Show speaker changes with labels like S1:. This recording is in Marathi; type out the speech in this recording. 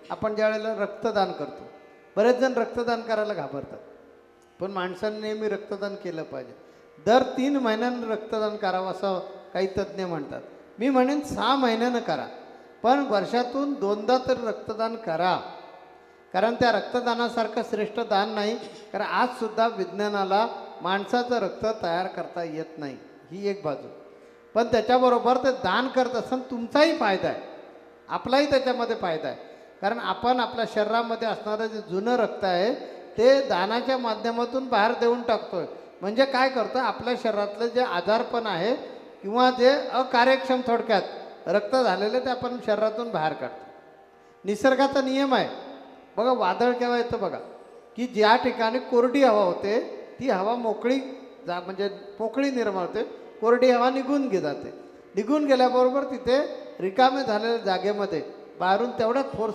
S1: आपण ज्या वेळेला रक्तदान करतो, बरेच जण रक्तदान करायला घाबरतात, पण माणसांनी नेहमी रक्तदान केलं पाहिजे. दर 3 महिन्यांनी रक्तदान करावं असं काही तज्ज्ञ म्हणतात. मी म्हणेन 6 महिन्यानं करा, पण वर्षातून 2दा तर रक्तदान करा. कारण त्या रक्तदानासारखं श्रेष्ठ दान नाही. कारण आजसुद्धा विज्ञानाला माणसाचं रक्त तयार करता येत नाही, ही एक बाजू. पण त्याच्याबरोबर ते दान करत असताना तुमचाही फायदा आहे, आपलाही त्याच्यामध्ये फायदा आहे. कारण आपण आपल्या शरीरामध्ये असणारं जे जुनं रक्त आहे ते दानाच्या माध्यमातून बाहेर देऊन टाकतोय. म्हणजे काय करतो, आपल्या शरीरातलं जे आजारपण आहे किंवा जे अकार्यक्षम थोडक्यात रक्त झालेलं ते आपण शरीरातून बाहेर काढतो. निसर्गाचा नियम आहे बघा, वादळ केव्हा येतं बघा, की ज्या ठिकाणी कोरडी हवा होते ती हवा मोकळी म्हणजे पोकळी निर्माण होते, कोरडी हवा निघून जाते. निघून गेल्याबरोबर तिथे रिकामे झालेल्या जागेमध्ये बाहेरून तेवढ्याच फोर्स